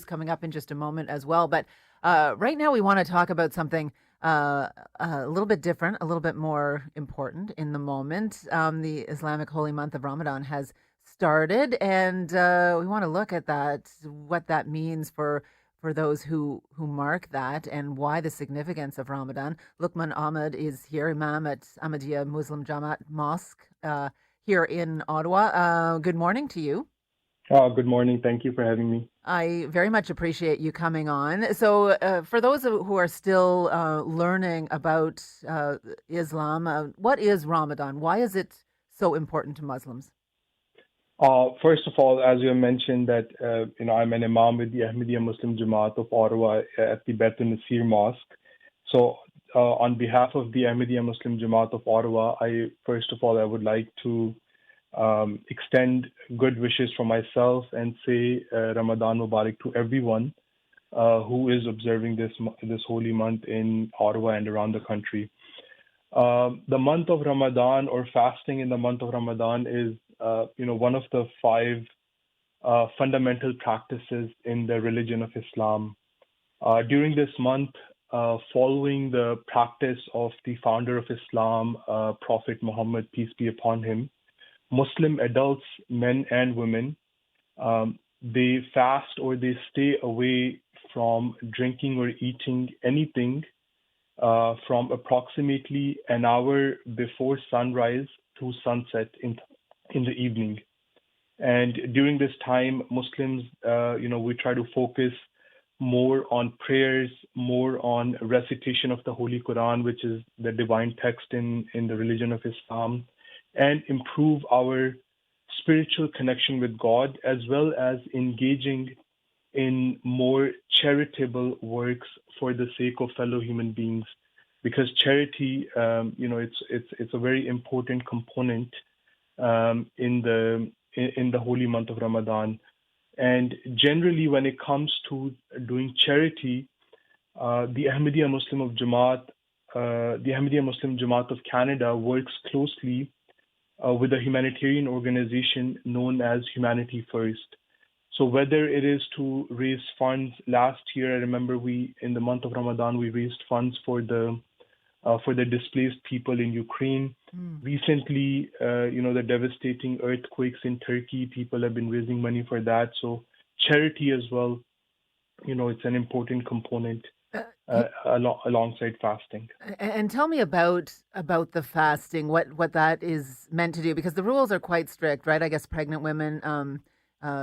coming up in just a moment as well. But right now, we want to talk about something a little bit different, a little bit more important in the moment. The Islamic holy month of Ramadan has started, and we want to look at that, what that means for those who mark that, and why the significance of Ramadan. Lukman Ahmed is here, Imam at Ahmadiyya Muslim Jamaat Mosque here in Ottawa. Good morning to you. Good morning. Thank you for having me. I very much appreciate you coming on. So, for those who are still learning about Islam, what is Ramadan? Why is it so important to Muslims? First of all, as you mentioned, that I'm an imam with the Ahmadiyya Muslim Jamaat of Ottawa at the Beit Nasir Mosque. So, on behalf of the Ahmadiyya Muslim Jamaat of Ottawa, I would like to extend good wishes for myself and say Ramadan Mubarak to everyone who is observing this holy month in Ottawa and around the country. The month of Ramadan, or fasting in the month of Ramadan, is one of the five fundamental practices in the religion of Islam. During this month, following the practice of the founder of Islam, Prophet Muhammad, peace be upon him, Muslim adults, men and women, they fast or they stay away from drinking or eating anything from approximately an hour before sunrise to sunset in the evening. And during this time, Muslims, we try to focus more on prayers, more on recitation of the Holy Quran, which is the divine text in the religion of Islam, and improve our spiritual connection with God, as well as engaging in more charitable works for the sake of fellow human beings. Because charity, it's a very important component in the holy month of Ramadan. And generally, when it comes to doing charity, the Ahmadiyya Muslim Jamaat of Canada works closely with a humanitarian organization known as Humanity First. So whether it is to raise funds, last year I remember in the month of Ramadan we raised funds for the displaced people in Ukraine. Recently, the devastating earthquakes in Turkey, people have been raising money for that. So charity as well, it's an important component alongside fasting. And tell me about the fasting, what that is meant to do, because the rules are quite strict, right? I guess pregnant women,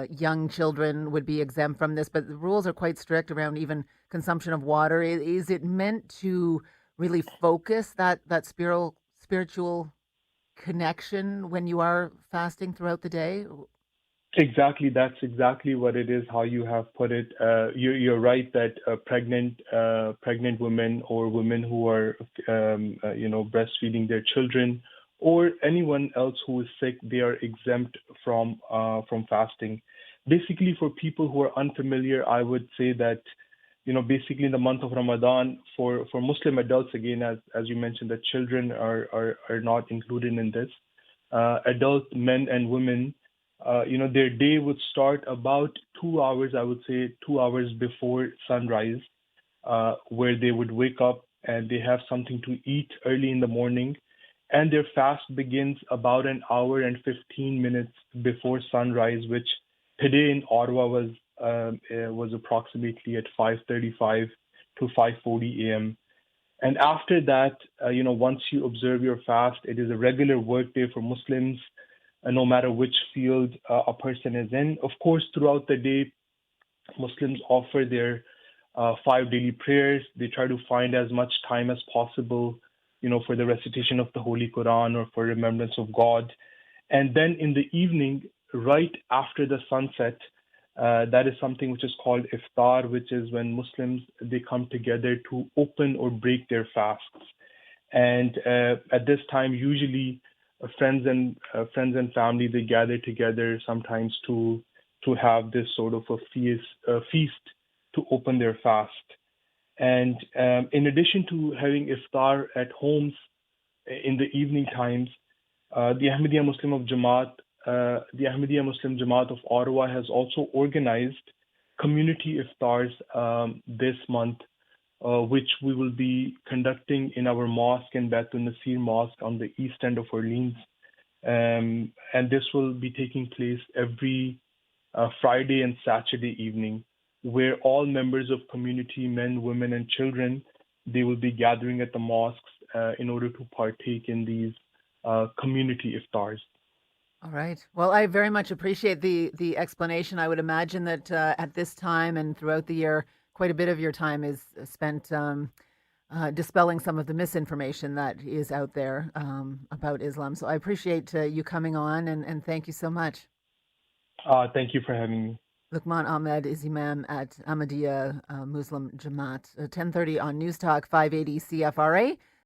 young children would be exempt from this, but the rules are quite strict around even consumption of water. Is it meant to really focus that spiritual connection when you are fasting throughout the day? Exactly, that's exactly what it is. How you have put it. You're right that pregnant women or women who are breastfeeding their children, or anyone else who is sick, they are exempt from fasting. Basically, for people who are unfamiliar, I would say that basically in the month of Ramadan, for Muslim adults, again, as you mentioned, that children are not included in this. Adult men and women, their day would start about 2 hours, I would say 2 hours before sunrise, where they would wake up and they have something to eat early in the morning. And their fast begins about an hour and 15 minutes before sunrise, which today in Ottawa was approximately at 5:35 to 5:40 a.m. And after that, once you observe your fast, it is a regular work day for Muslims, no matter which field a person is in. Of course, throughout the day, Muslims offer their 5 daily prayers. They try to find as much time as possible, for the recitation of the Holy Quran or for remembrance of God. And then in the evening, right after the sunset, that is something which is called iftar, which is when Muslims, they come together to open or break their fasts. And at this time, usually friends and family, they gather together sometimes to have this sort of a feast to open their fast. And in addition to having iftar at homes in the evening times, the Ahmadiyya Muslim Jamaat of Ottawa has also organized community iftars this month, which we will be conducting in our mosque in Baitul Nasir Mosque on the east end of Orleans. And this will be taking place every Friday and Saturday evening, where all members of community, men, women, and children, they will be gathering at the mosques in order to partake in these community iftars. All right. Well, I very much appreciate the explanation. I would imagine that at this time and throughout the year, quite a bit of your time is spent dispelling some of the misinformation that is out there about Islam. So I appreciate you coming on and thank you so much. Thank you for having me. Luqman Ahmed is Imam at Ahmadiyya Muslim Jamaat, 10:30 on News Talk 580 CFRA.